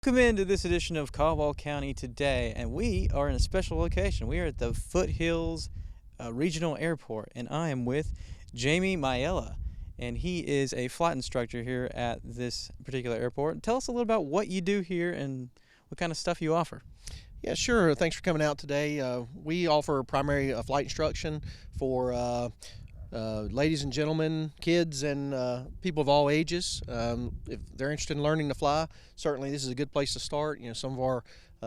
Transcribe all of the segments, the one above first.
Welcome into this edition of Caldwell County Today, and we are in a special location. We are at the Foothills Regional Airport, and I am with Jamie Maiella, and he is a flight instructor here at this particular airport. Tell us a little about what you do here and what kind of stuff you offer. Yeah, sure. Thanks for coming out today. We offer primary flight instruction for ladies and gentlemen, kids, and people of all ages. If they're interested in learning to fly, certainly this is a good place to start. You know, some of our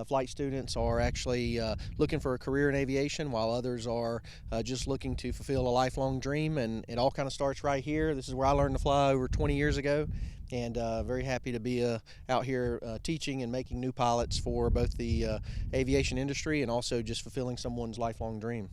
flight students are actually looking for a career in aviation, while others are just looking to fulfill a lifelong dream, and it all kind of starts right here. This is where I learned to fly over 20 years ago, and very happy to be out here teaching and making new pilots for both the aviation industry and also just fulfilling someone's lifelong dream.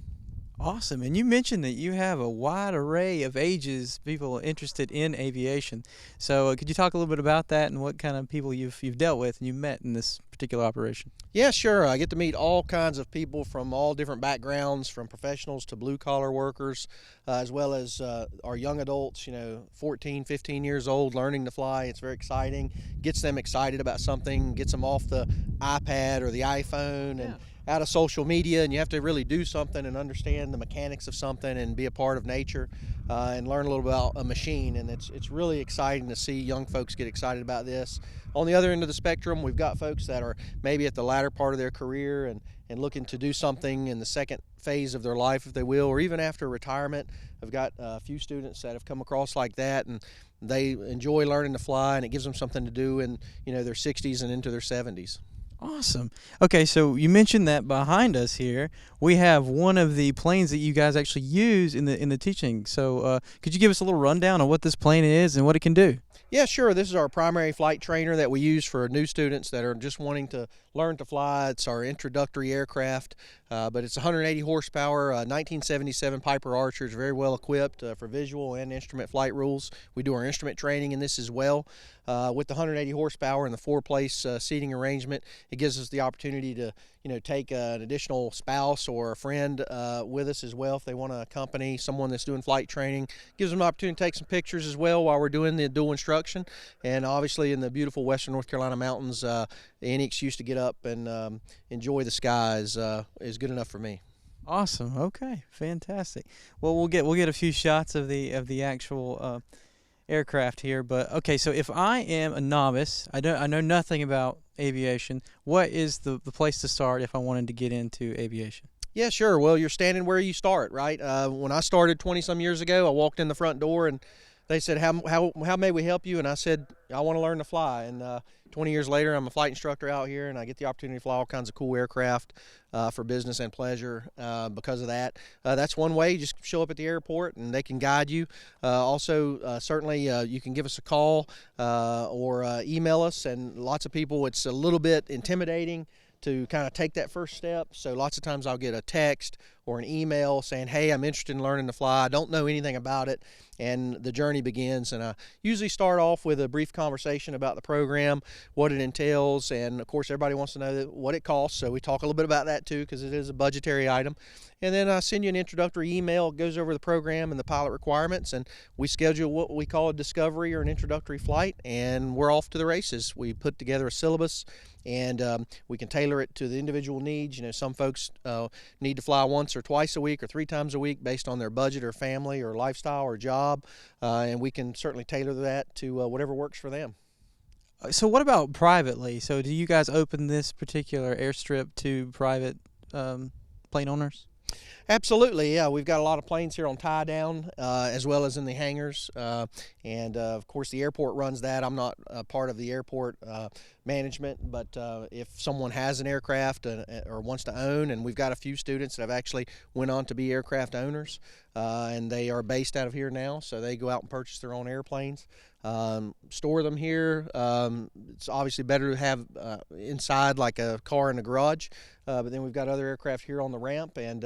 Awesome. And you mentioned that you have a wide array of ages, people interested in aviation. So could you talk a little bit about that and what kind of people you've dealt with and you've met in this particular operation? Yeah, sure. I get to meet all kinds of people from all different backgrounds, from professionals to blue-collar workers, as well as our young adults, 14, 15 years old, learning to fly. It's very exciting. Gets them excited about something, gets them off the iPad or the iPhone and out of social media, and you have to really do something and understand the mechanics of something and be a part of nature and learn a little about a machine. And it's really exciting to see young folks get excited about this. On the other end of the spectrum, we've got folks that are maybe at the latter part of their career and looking to do something in the second phase of their life, if they will, or even after retirement. I've got a few students that have come across like that, and they enjoy learning to fly, and it gives them something to do in their 60s and into their 70s. Awesome. Okay, so you mentioned that behind us here we have one of the planes that you guys actually use in the teaching. So could you give us a little rundown on what this plane is and what it can do? Yeah, sure. This is our primary flight trainer that we use for new students that are just wanting to learn to fly. It's our introductory aircraft, but it's 180 horsepower, 1977 Piper Archer. It's very well equipped for visual and instrument flight rules. We do our instrument training in this as well. With the 180 horsepower and the four-place seating arrangement, it gives us the opportunity to take an additional spouse or a friend with us as well if they want to accompany someone that's doing flight training. Gives them an opportunity to take some pictures as well while we're doing the dual instruction. And obviously in the beautiful western North Carolina mountains, any excuse to get up and enjoy the skies is good enough for me. Awesome. Okay, fantastic. Well, we'll get a few shots of the actual aircraft here, but okay, so if I am a novice, I know nothing about aviation, what is the place to start if I wanted to get into aviation? Yeah, sure. Well, you're standing where you start, right? When I started 20-some years ago, I walked in the front door and they said, how may we help you? And I said, I want to learn to fly. And 20 years later, I'm a flight instructor out here, and I get the opportunity to fly all kinds of cool aircraft for business and pleasure because of that. That's one way. You just show up at the airport, and they can guide you. Also, certainly, you can give us a call or email us. And lots of people, it's a little bit intimidating to kind of take that first step. So lots of times I'll get a text or an email saying, hey, I'm interested in learning to fly. I don't know anything about it. And the journey begins. And I usually start off with a brief conversation about the program, what it entails. And of course, everybody wants to know what it costs. So we talk a little bit about that too, because it is a budgetary item. And then I send you an introductory email. It goes over the program and the pilot requirements. And we schedule what we call a discovery or an introductory flight. And we're off to the races. We put together a syllabus, and we can tailor it to the individual needs. Some folks need to fly once or twice a week or 3 times a week based on their budget or family or lifestyle or job, and we can certainly tailor that to whatever works for them. So what about privately? So do you guys open this particular airstrip to private plane owners? Absolutely, yeah. We've got a lot of planes here on tie down as well as in the hangars, and of course the airport runs that. I'm not a part of the airport management, but if someone has an aircraft or wants to own, and we've got a few students that have actually went on to be aircraft owners, and they are based out of here now, so they go out and purchase their own airplanes, store them here. It's obviously better to have inside like a car in the garage, but then we've got other aircraft here on the ramp, and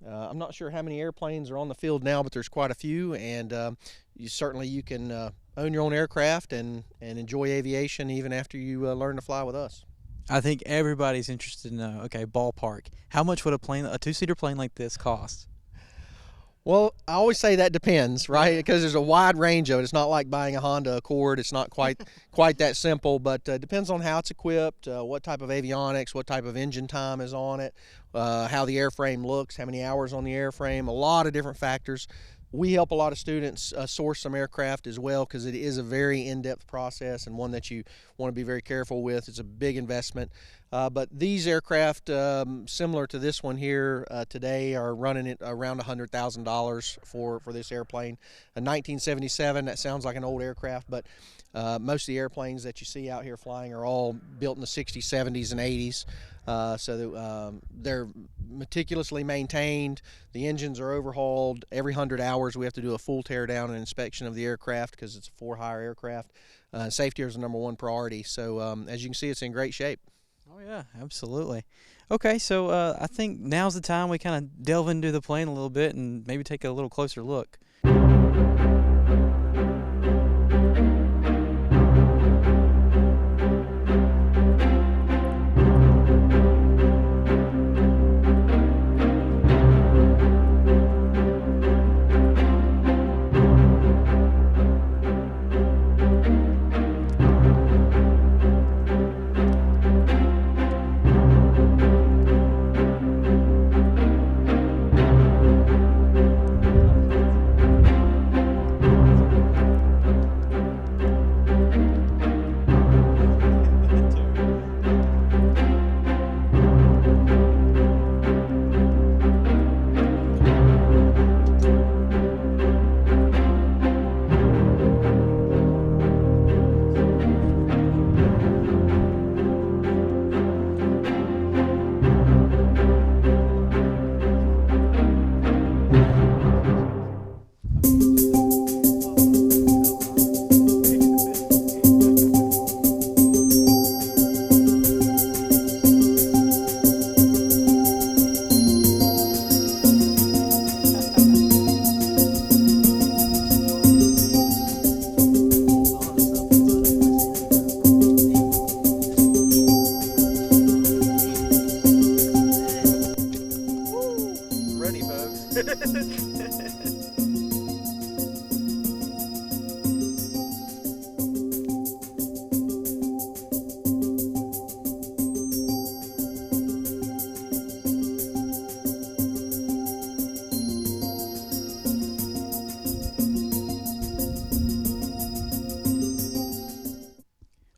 I'm not sure how many airplanes are on the field now, but there's quite a few, and you can own your own aircraft and enjoy aviation even after you learn to fly with us. I think everybody's interested to know, okay, ballpark, how much would a 2-seater plane like this cost? Well, I always say that depends, right? Because there's a wide range of it. It's not like buying a Honda Accord. It's not quite that simple, but depends on how it's equipped, what type of avionics, what type of engine time is on it, how the airframe looks, how many hours on the airframe, a lot of different factors. We help a lot of students source some aircraft as well, because it is a very in-depth process and one that you want to be very careful with. It's a big investment. But these aircraft, similar to this one here today, are running at around $100,000 for this airplane. A 1977, that sounds like an old aircraft, but most of the airplanes that you see out here flying are all built in the 60s, 70s, and 80s. So they're meticulously maintained. The engines are overhauled every 100 hours. We have to do a full tear down and inspection of the aircraft because it's a for-hire aircraft. Safety is the #1 priority. So as you can see, it's in great shape. Oh yeah, absolutely. Okay, so I think now's the time we kind of delve into the plane a little bit and maybe take a little closer look.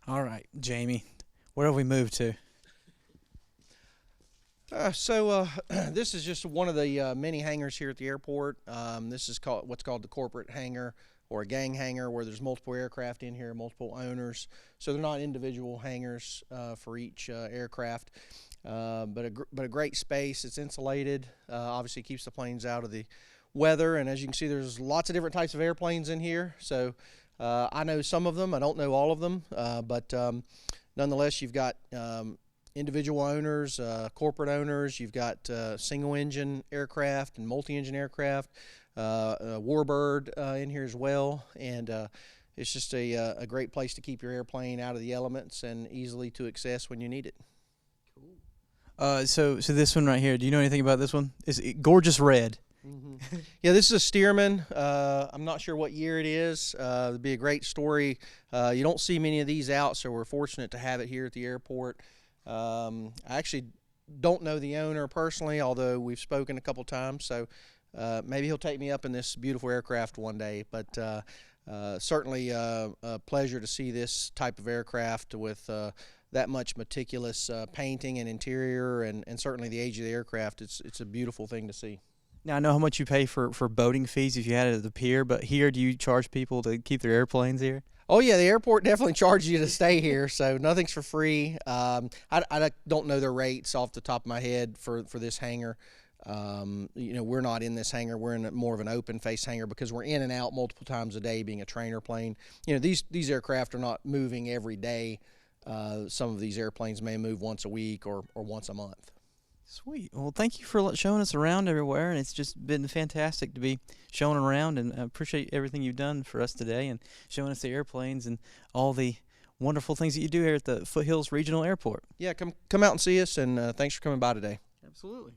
All right, Jamie, where have we moved to? This is just one of the many hangars here at the airport. This is what's called the corporate hangar, or a gang hangar, where there's multiple aircraft in here, multiple owners. So they're not individual hangars for each aircraft, but a great space. It's insulated. Obviously keeps the planes out of the weather. And as you can see, there's lots of different types of airplanes in here. So I know some of them. I don't know all of them, but nonetheless, you've got individual owners, corporate owners. You've got single-engine aircraft and multi-engine aircraft, Warbird in here as well, and it's just a great place to keep your airplane out of the elements and easily to access when you need it. So this one right here, do you know anything about this one? It's gorgeous red. Mm-hmm. Yeah, this is a Stearman. I'm not sure what year it is. It'd be a great story. You don't see many of these out, so we're fortunate to have it here at the airport. I actually don't know the owner personally, although we've spoken a couple times, so maybe he'll take me up in this beautiful aircraft one day. But certainly a pleasure to see this type of aircraft with that much meticulous painting and interior, and certainly the age of the aircraft. It's a beautiful thing to see. Now, I know how much you pay for boating fees if you had it at the pier, but here, do you charge people to keep their airplanes here? Oh, yeah, the airport definitely charges you to stay here, so nothing's for free. I don't know their rates off the top of my head for this hangar. We're not in this hangar. We're in more of an open-face hangar because we're in and out multiple times a day, being a trainer plane. These aircraft are not moving every day. Some of these airplanes may move once a week or once a month. Sweet. Well, thank you for showing us around everywhere, and it's just been fantastic to be shown around, and I appreciate everything you've done for us today and showing us the airplanes and all the wonderful things that you do here at the Foothills Regional Airport. Yeah, come out and see us, and thanks for coming by today. Absolutely.